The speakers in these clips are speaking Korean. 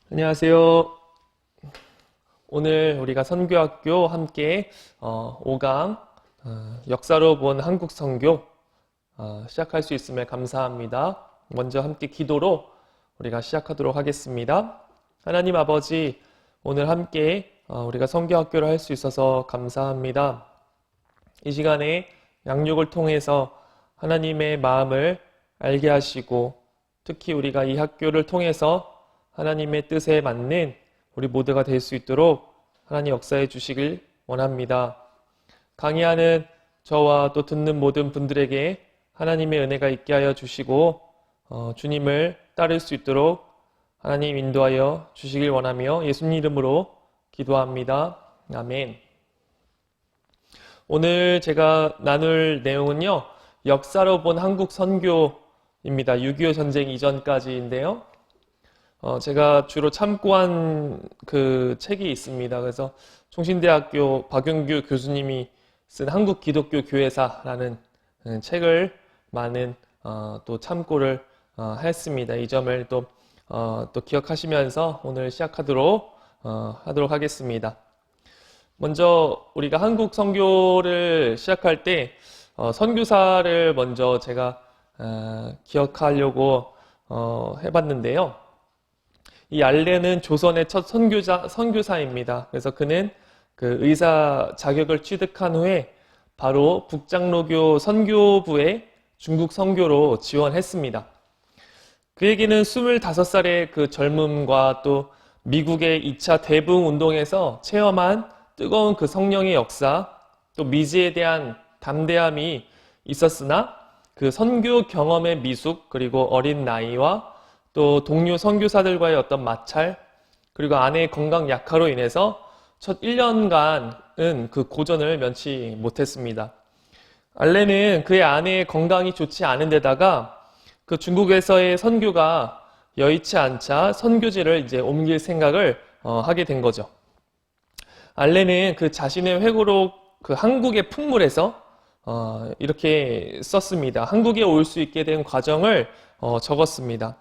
안녕하세요. 오늘 우리가 선교학교 함께 5강 역사로 본 한국 선교 시작할 수 있음에 감사합니다. 먼저 함께 기도로 우리가 시작하도록 하겠습니다. 하나님 아버지, 오늘 함께 우리가 선교학교를 할 수 있어서 감사합니다. 이 시간에 양육을 통해서 하나님의 마음을 알게 하시고, 특히 우리가 이 학교를 통해서 하나님의 뜻에 맞는 우리 모두가 될 수 있도록 하나님 역사해 주시길 원합니다. 강의하는 저와 또 듣는 모든 분들에게 하나님의 은혜가 있게 하여 주시고 주님을 따를 수 있도록 하나님 인도하여 주시길 원하며 예수님 이름으로 기도합니다. 아멘. 오늘 제가 나눌 내용은요, 역사로 본 한국 선교입니다. 6.25 전쟁 이전까지인데요. 제가 주로 참고한 그 책이 있습니다. 그래서 총신대학교 박용규 교수님이 쓴 한국 기독교 교회사라는 책을 많은 또 참고를 했습니다. 이 점을 또 기억하시면서 오늘 시작하도록 하겠습니다. 먼저 우리가 한국 선교를 시작할 때 선교사를 먼저 제가 기억하려고 해봤는데요. 이 알렌은 조선의 첫 선교사입니다. 그래서 그는 그 의사 자격을 취득한 후에 바로 북장로교 선교부에 중국 선교로 지원했습니다. 그에게는 25살의 그 젊음과 또 미국의 2차 대붕 운동에서 체험한 뜨거운 그 성령의 역사, 또 미지에 대한 담대함이 있었으나 그 선교 경험의 미숙, 그리고 어린 나이와 또 동료 선교사들과의 어떤 마찰, 그리고 아내의 건강 약화로 인해서 첫 1년간은 그 고전을 면치 못했습니다. 알렌은 그의 아내의 건강이 좋지 않은 데다가 그 중국에서의 선교가 여의치 않자 선교지를 이제 옮길 생각을 하게 된 거죠. 알렌은 그 자신의 회고록 그 한국의 풍물에서 이렇게 썼습니다. 한국에 올 수 있게 된 과정을 적었습니다.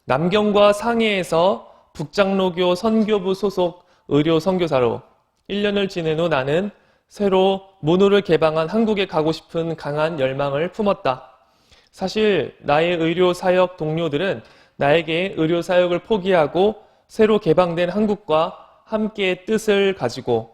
남경과 상해에서 북장로교 선교부 소속 의료 선교사로 1년을 지낸 후 나는 새로 문호를 개방한 한국에 가고 싶은 강한 열망을 품었다. 사실 나의 의료 사역 동료들은 나에게 의료 사역을 포기하고 새로 개방된 한국과 함께 뜻을 가지고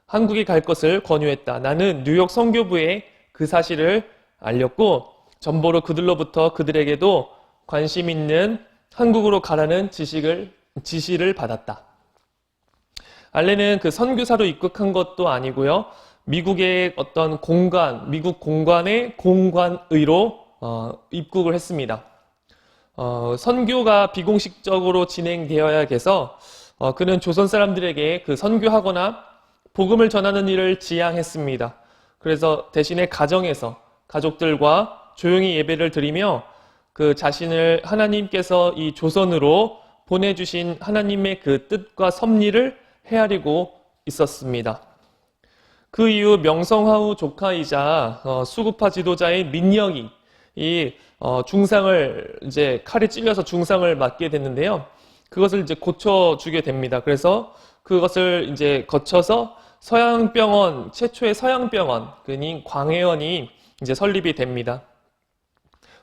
한국에 갈 것을 권유했다. 나는 뉴욕 선교부에 그 사실을 알렸고 전보로 그들로부터 그들에게도 관심 있는 한국으로 가라는 지시를 받았다. 알렌은 그 선교사로 입국한 것도 아니고요. 미국의 어떤 미국 공관의 공관의로 입국을 했습니다. 선교가 비공식적으로 진행되어야 해서 그는 조선 사람들에게 그 선교하거나 복음을 전하는 일을 지향했습니다. 그래서 대신에 가정에서 가족들과 조용히 예배를 드리며 그 자신을 하나님께서 이 조선으로 보내주신 하나님의 그 뜻과 섭리를 헤아리고 있었습니다. 그 이후 명성황후 조카이자 수구파 지도자의 민영이 이 중상을 이제 칼에 찔려서 중상을 맞게 됐는데요. 그것을 이제 고쳐주게 됩니다. 그래서 그것을 이제 거쳐서 서양병원, 최초의 서양병원, 그니 광해원이 이제 설립이 됩니다.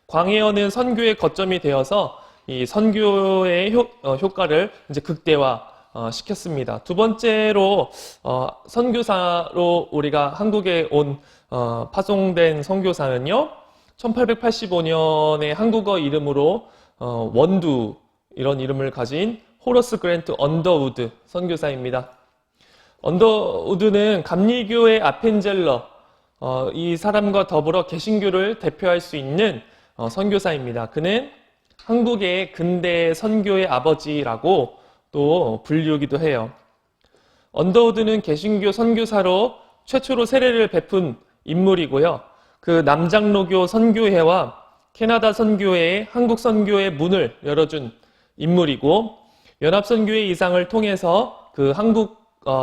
광해원은 선교의 거점이 되어서 이 선교의 효과를 이제 극대화 시켰습니다. 두 번째로 선교사로 우리가 한국에 온 파송된 선교사는요, 1885년에 한국어 이름으로 원두 이런 이름을 가진 호러스 그랜트 언더우드 선교사입니다. 언더우드는 감리교의 아펜젤러 이 사람과 더불어 개신교를 대표할 수 있는 선교사입니다. 그는 한국의 근대 선교의 아버지라고 또 불리우기도 해요. 언더우드는 개신교 선교사로 최초로 세례를 베푼 인물이고요. 그 남장로교 선교회와 캐나다 선교회의 한국 선교의 문을 열어준 인물이고, 연합선교회 이상을 통해서 그 한국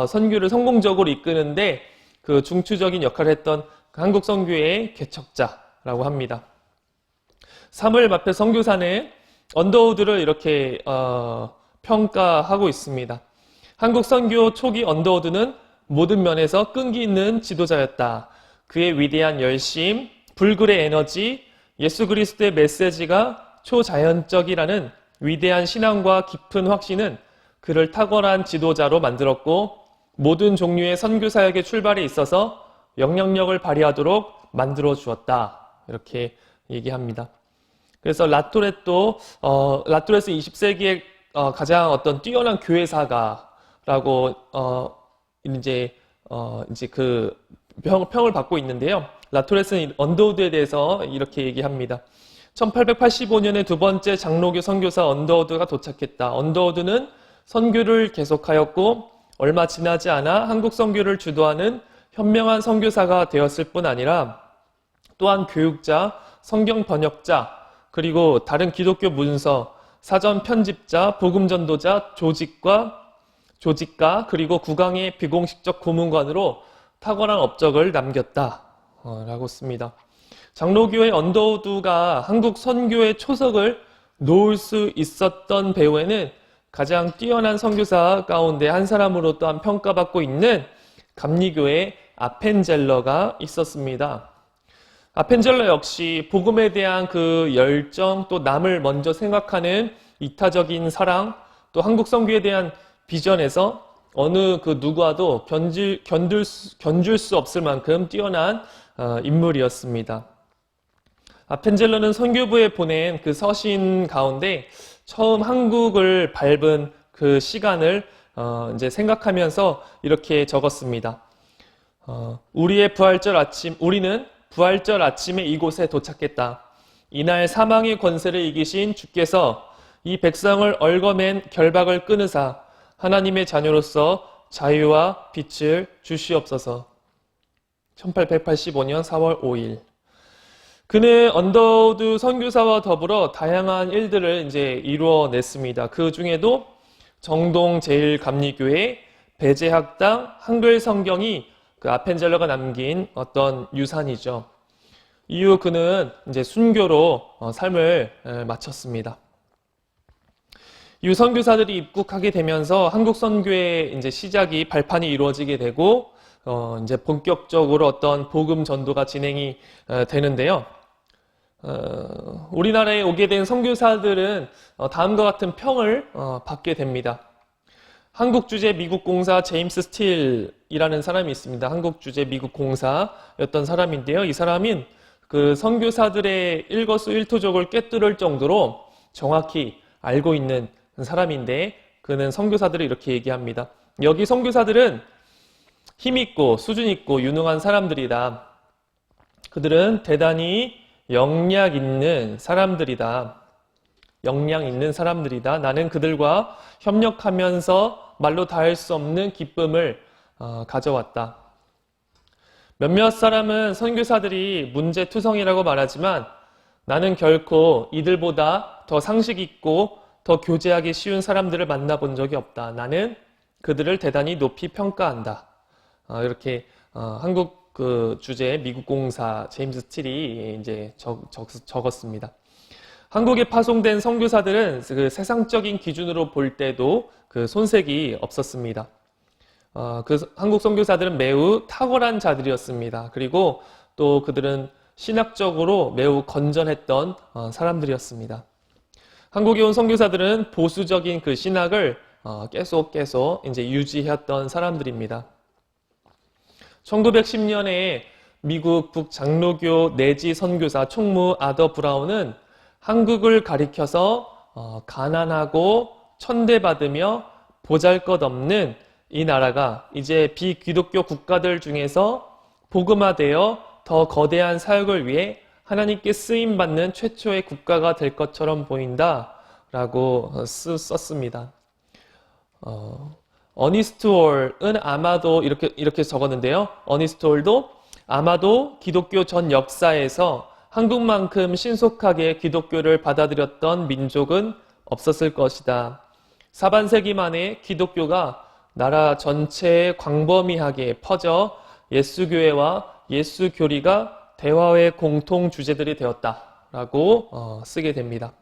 선교를 성공적으로 이끄는데 그 중추적인 역할을 했던 그 한국 선교회의 개척자라고 합니다. 사무엘 마페 선교사는 언더우드를 이렇게 평가하고 있습니다. 한국 선교 초기 언더우드는 모든 면에서 끈기 있는 지도자였다. 그의 위대한 열심, 불굴의 에너지, 예수 그리스도의 메시지가 초자연적이라는 위대한 신앙과 깊은 확신은 그를 탁월한 지도자로 만들었고 모든 종류의 선교 사역의 출발에 있어서 영향력을 발휘하도록 만들어 주었다. 이렇게 얘기합니다. 그래서 라토렛도 라토렛은 20세기의 가장 어떤 뛰어난 교회사가라고 이제 그 평을 받고 있는데요. 라토렛은 언더우드에 대해서 이렇게 얘기합니다. 1885년에 두 번째 장로교 선교사 언더우드가 도착했다. 언더우드는 선교를 계속하였고 얼마 지나지 않아 한국 선교를 주도하는 현명한 선교사가 되었을 뿐 아니라 또한 교육자, 성경 번역자, 그리고 다른 기독교 문서, 사전 편집자, 복음 전도자, 조직가, 그리고 국왕의 비공식적 고문관으로 탁월한 업적을 남겼다. 라고 씁니다. 장로교의 언더우드가 한국 선교의 초석을 놓을 수 있었던 배후에는 가장 뛰어난 선교사 가운데 한 사람으로 또한 평가받고 있는 감리교의 아펜젤러가 있었습니다. 아펜젤러 역시 복음에 대한 그 열정, 또 남을 먼저 생각하는 이타적인 사랑, 또 한국 선교에 대한 비전에서 어느 그 누구와도 견줄 수 없을 만큼 뛰어난 인물이었습니다. 아펜젤러는 선교부에 보낸 그 서신 가운데 처음 한국을 밟은 그 시간을 이제 생각하면서 이렇게 적었습니다. 우리는 부활절 아침에 이곳에 도착했다. 이날 사망의 권세를 이기신 주께서 이 백성을 얽어맨 결박을 끊으사 하나님의 자녀로서 자유와 빛을 주시옵소서. 1885년 4월 5일. 그는 언더우드 선교사와 더불어 다양한 일들을 이제 이루어냈습니다. 그 중에도 정동 제1감리교회, 배제학당, 한글 성경이 그 아펜젤러가 남긴 어떤 유산이죠. 이후 그는 이제 순교로 삶을 마쳤습니다. 이후 선교사들이 입국하게 되면서 한국 선교의 이제 시작이 발판이 이루어지게 되고 이제 본격적으로 어떤 복음 전도가 진행이 되는데요. 우리나라에 오게 된 선교사들은 다음과 같은 평을 받게 됩니다. 한국 주재 미국 공사 제임스 스틸이라는 사람이 있습니다. 한국 주재 미국 공사였던 사람인데요. 이 사람은 그 선교사들의 일거수일투족을 꿰뚫을 정도로 정확히 알고 있는 사람인데 그는 선교사들을 이렇게 얘기합니다. 여기 선교사들은 힘있고 수준있고 유능한 사람들이다. 그들은 대단히 역량 있는 사람들이다. 나는 그들과 협력하면서 말로 다할 수 없는 기쁨을 가져왔다. 몇몇 사람은 선교사들이 문제투성이라고 말하지만 나는 결코 이들보다 더 상식 있고 더 교제하기 쉬운 사람들을 만나본 적이 없다. 나는 그들을 대단히 높이 평가한다. 이렇게 한국 그 주재 미국 공사 제임스 스틸이 이제 적었습니다. 한국에 파송된 선교사들은 그 세상적인 기준으로 볼 때도 그 손색이 없었습니다. 그 한국 선교사들은 매우 탁월한 자들이었습니다. 그리고 또 그들은 신학적으로 매우 건전했던 사람들이었습니다. 한국에 온 선교사들은 보수적인 그 신학을 계속 이제 유지했던 사람들입니다. 1910년에 미국 북장로교 내지 선교사 총무 아더 브라운은 한국을 가리켜서 가난하고 천대받으며 보잘것없는 이 나라가 이제 비기독교 국가들 중에서 복음화되어 더 거대한 사역을 위해 하나님께 쓰임받는 최초의 국가가 될 것처럼 보인다라고 썼습니다. 어니스트 홀은 아마도 이렇게 적었는데요. 어니스트 홀도 아마도 기독교 전 역사에서 한국만큼 신속하게 기독교를 받아들였던 민족은 없었을 것이다. 사반세기 만에 기독교가 나라 전체에 광범위하게 퍼져 예수교회와 예수교리가 대화의 공통 주제들이 되었다라고 쓰게 됩니다.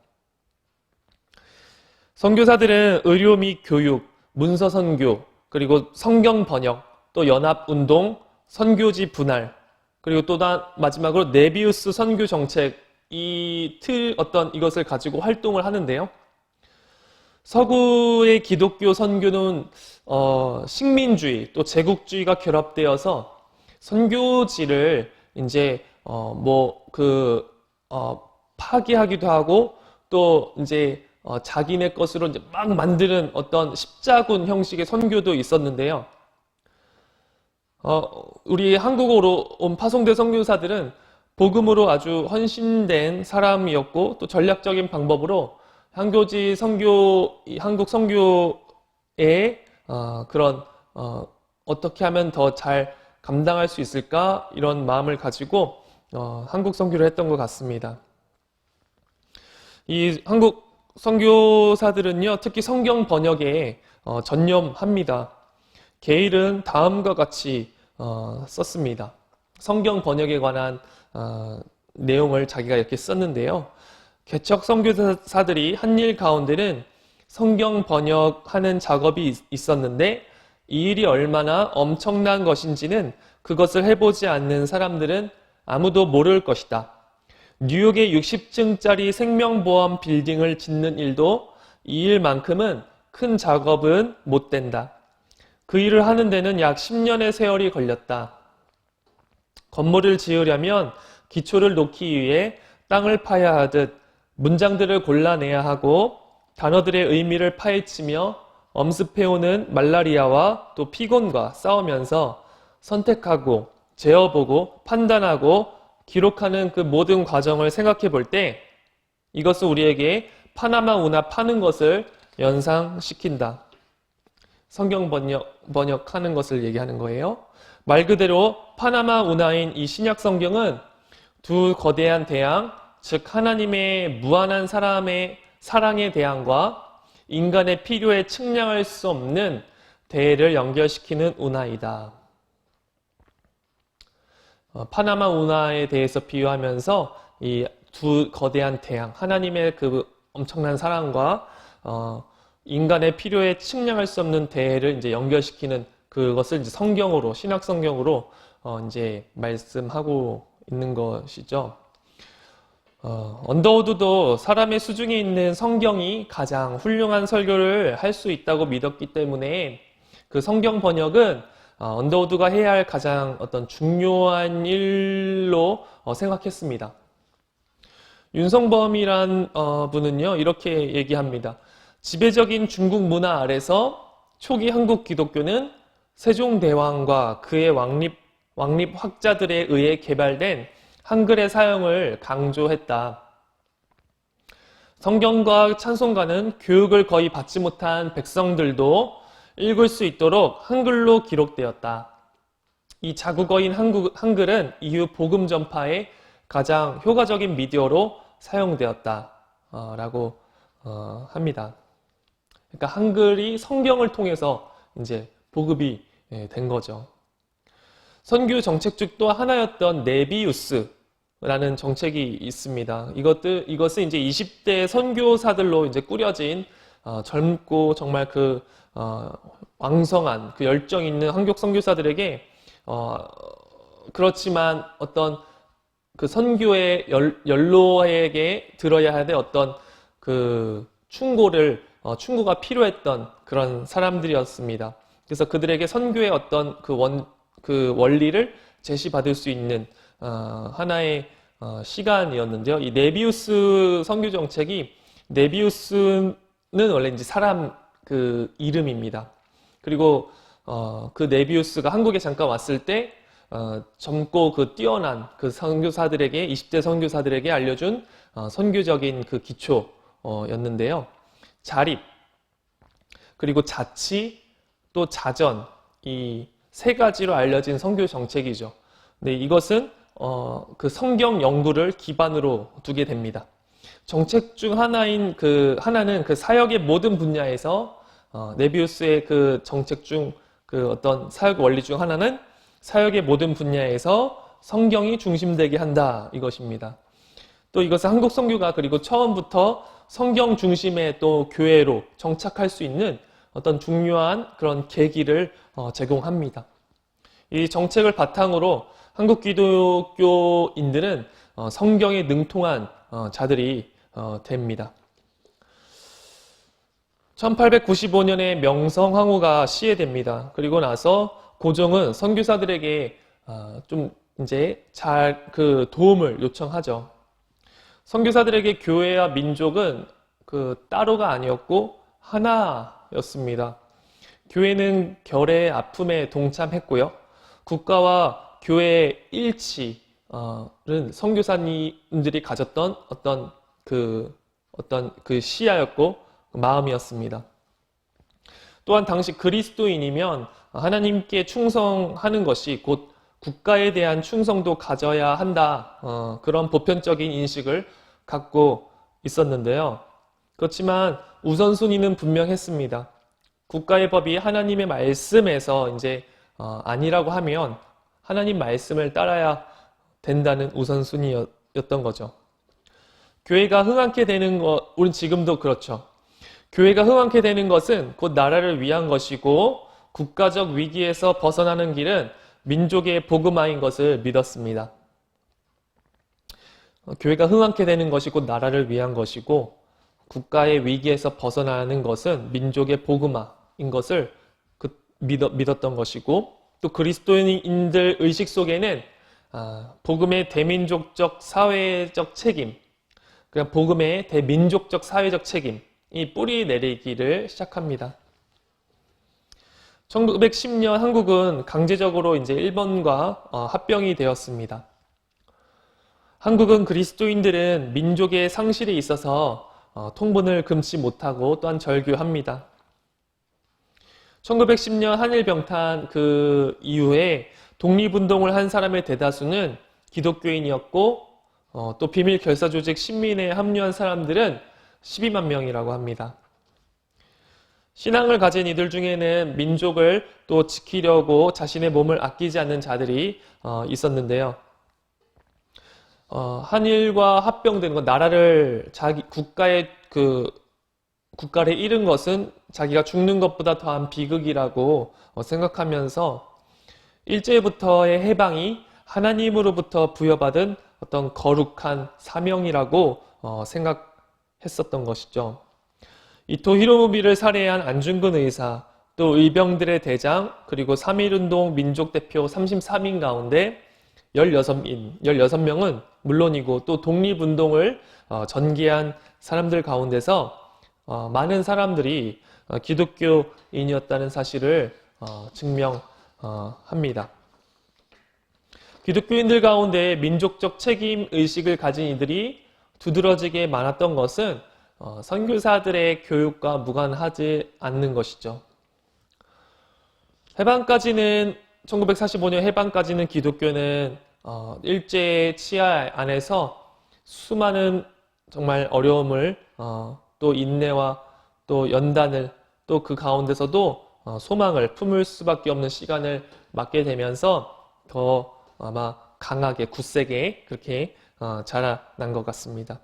선교사들은 의료 및 교육, 문서 선교, 그리고 성경 번역, 또 연합 운동, 선교지 분할, 그리고 또 마지막으로 네비우스 선교 정책, 이것을 가지고 활동을 하는데요. 서구의 기독교 선교는 식민주의 또 제국주의가 결합되어서 선교지를 이제 파기하기도 하고 또 이제 자기네 것으로 이제 막 만드는 어떤 십자군 형식의 선교도 있었는데요. 우리 한국으로 온 파송대 선교사들은 복음으로 아주 헌신된 사람이었고 또 전략적인 방법으로 한국 선교의 어떻게 하면 더 잘 감당할 수 있을까 이런 마음을 가지고 한국 선교를 했던 것 같습니다. 이 한국 선교사들은요, 특히 성경 번역에 전념합니다. 게일은 다음과 같이 썼습니다. 성경 번역에 관한 내용을 자기가 이렇게 썼는데요. 개척 선교사들이 한 일 가운데는 성경 번역하는 작업이 있었는데 이 일이 얼마나 엄청난 것인지는 그것을 해보지 않는 사람들은 아무도 모를 것이다. 뉴욕의 60층짜리 생명보험 빌딩을 짓는 일도 이 일만큼은 큰 작업은 못 된다. 그 일을 하는 데는 약 10년의 세월이 걸렸다. 건물을 지으려면 기초를 놓기 위해 땅을 파야 하듯 문장들을 골라내야 하고 단어들의 의미를 파헤치며 엄습해오는 말라리아와 또 피곤과 싸우면서 선택하고 재어보고 판단하고 기록하는 그 모든 과정을 생각해 볼 때 이것은 우리에게 파나마 운하 파는 것을 연상시킨다. 성경 번역하는 것을 얘기하는 거예요. 말 그대로 파나마 운하인 이 신약 성경은 두 거대한 대양, 즉 하나님의 무한한 사랑의 대양과 인간의 필요에 측량할 수 없는 대해를 연결시키는 운하이다. 파나마 운하에 대해서 비유하면서 이 두 거대한 대양, 하나님의 그 엄청난 사랑과 인간의 필요에 측량할 수 없는 대해를 이제 연결시키는 그것을 이제 성경으로, 신약 성경으로 이제 말씀하고 있는 것이죠. 언더우드도 사람의 수중에 있는 성경이 가장 훌륭한 설교를 할 수 있다고 믿었기 때문에 그 성경 번역은 언더우드가 해야 할 가장 어떤 중요한 일로 생각했습니다. 윤성범이란 분은요, 이렇게 얘기합니다. 지배적인 중국 문화 아래서 초기 한국 기독교는 세종대왕과 그의 왕립학자들에 의해 개발된 한글의 사용을 강조했다. 성경과 찬송가는 교육을 거의 받지 못한 백성들도 읽을 수 있도록 한글로 기록되었다. 이 자국어인 한글은 이후 복음 전파의 가장 효과적인 미디어로 사용되었다. 라고 합니다. 그러니까 한글이 성경을 통해서 이제 보급이 된 거죠. 선교 정책 중 또 하나였던 네비우스라는 정책이 있습니다. 이것은 이제 20대 선교사들로 이제 꾸려진 젊고 정말 왕성한 그 열정 있는 한국 선교사들에게 그렇지만 어떤 그 선교의 연로에게 들어야 할 어떤 그 충고가 필요했던 그런 사람들이었습니다. 그래서 그들에게 선교의 어떤 그 원리를 제시받을 수 있는 하나의 시간이었는데요. 이 네비우스 선교 정책이, 네비우스는 원래 이제 사람 그 이름입니다. 그리고 그 네비우스가 한국에 잠깐 왔을 때 젊고 그 뛰어난 그 선교사들에게, 20대 선교사들에게 알려준 선교적인 그 기초였는데요. 자립, 그리고 자치, 또 자전, 이 세 가지로 알려진 선교 정책이죠. 네, 이것은 그 성경 연구를 기반으로 두게 됩니다. 정책 중 하나는 그 사역의 모든 분야에서 네비우스의 그 정책 중 그 어떤 사역 원리 중 하나는 사역의 모든 분야에서 성경이 중심되게 한다, 이것입니다. 또 이것은 한국 선교가 그리고 처음부터 성경 중심의 또 교회로 정착할 수 있는 어떤 중요한 그런 계기를 제공합니다. 이 정책을 바탕으로 한국 기독교인들은 성경에 능통한 자들이 됩니다. 1895년에 명성황후가 시해됩니다. 그리고 나서 고종은 선교사들에게 좀 이제 잘 그 도움을 요청하죠. 선교사들에게 교회와 민족은 그 따로가 아니었고 하나였습니다. 교회는 결의 아픔에 동참했고요. 국가와 교회의 일치는 선교사님들이 가졌던 어떤 그 시야였고 마음이었습니다. 또한 당시 그리스도인이면 하나님께 충성하는 것이 곧 국가에 대한 충성도 가져야 한다. 그런 보편적인 인식을 갖고 있었는데요. 그렇지만 우선순위는 분명했습니다. 국가의 법이 하나님의 말씀에서 이제 아니라고 하면 하나님 말씀을 따라야 된다는 우선순위였던 거죠. 교회가 흥하게 되는 것, 우린 지금도 그렇죠. 교회가 흥하게 되는 것은 곧 나라를 위한 것이고 국가적 위기에서 벗어나는 길은 민족의 복음화인 것을 믿었습니다. 교회가 흥하게 되는 것이 곧 나라를 위한 것이고 국가의 위기에서 벗어나는 것은 민족의 복음화인 것을 믿었던 것이고 또 그리스도인들 의식 속에는 복음의 대민족적 사회적 책임, 그냥 복음의 대민족적 사회적 책임, 이 뿌리 내리기를 시작합니다. 1910년 한국은 강제적으로 이제 일본과 합병이 되었습니다. 한국은 그리스도인들은 민족의 상실에 있어서 통분을 금치 못하고 또한 절규합니다. 1910년 한일병탄 그 이후에 독립운동을 한 사람의 대다수는 기독교인이었고 또 비밀결사조직 신민에 합류한 사람들은 12만 명이라고 합니다. 신앙을 가진 이들 중에는 민족을 또 지키려고 자신의 몸을 아끼지 않는 자들이 있었는데요. 한일과 합병된 것, 나라를 국가를 잃은 것은 자기가 죽는 것보다 더한 비극이라고 생각하면서 일제부터의 해방이 하나님으로부터 부여받은 어떤 거룩한 사명이라고 생각했었던 것이죠. 이토 히로부미를 살해한 안중근 의사, 또 의병들의 대장, 그리고 3.1운동 민족대표 33인 가운데 16명은 물론이고 또 독립운동을 전개한 사람들 가운데서 많은 사람들이 기독교인이었다는 사실을 증명합니다. 기독교인들 가운데 민족적 책임 의식을 가진 이들이 두드러지게 많았던 것은 선교사들의 교육과 무관하지 않는 것이죠. 1945년 해방까지는 기독교는 일제 치하 안에서 수많은 정말 어려움을 또 인내와 또 연단을 또 그 가운데서도 소망을 품을 수밖에 없는 시간을 맞게 되면서 더 아마 강하게 굳세게 그렇게 자라난 것 같습니다.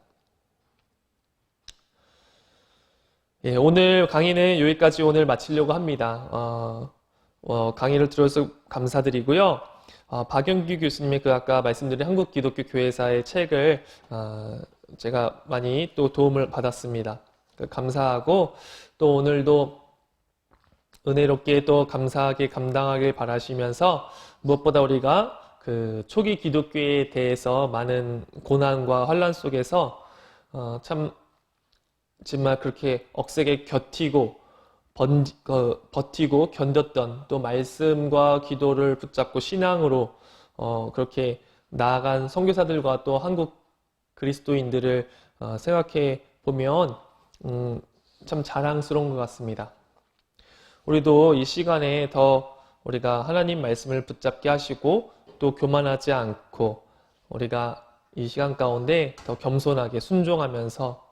예, 오늘 강의는 여기까지 오늘 마치려고 합니다. 강의를 들어서 감사드리고요. 박영규 교수님의 그 아까 말씀드린 한국기독교교회사의 책을 제가 많이 또 도움을 받았습니다. 감사하고 또 오늘도 은혜롭게 또 감사하게 감당하길 바라시면서 무엇보다 우리가 그 초기 기독교에 대해서 많은 고난과 환란 속에서 참 정말 그렇게 억세게 버티고 견뎠던 또 말씀과 기도를 붙잡고 신앙으로 그렇게 나아간 선교사들과 또 한국 그리스도인들을 생각해 보면 참 자랑스러운 것 같습니다. 우리도 이 시간에 더 우리가 하나님 말씀을 붙잡게 하시고 또 교만하지 않고 우리가 이 시간 가운데 더 겸손하게 순종하면서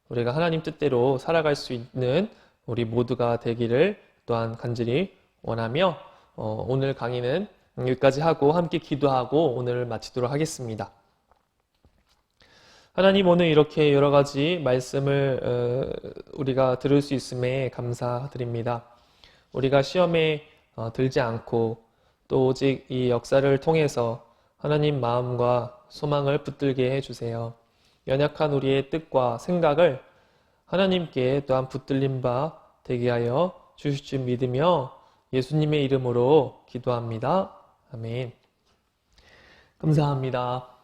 우리가 하나님 뜻대로 살아갈 수 있는 우리 모두가 되기를 또한 간절히 원하며 오늘 강의는 여기까지 하고 함께 기도하고 오늘 마치도록 하겠습니다. 하나님 오늘 이렇게 여러 가지 말씀을 우리가 들을 수 있음에 감사드립니다. 우리가 시험에 들지 않고 또 오직 이 역사를 통해서 하나님 마음과 소망을 붙들게 해주세요. 연약한 우리의 뜻과 생각을 하나님께 또한 붙들린 바 되게 하여 주실 줄 믿으며 예수님의 이름으로 기도합니다. 아멘. 감사합니다.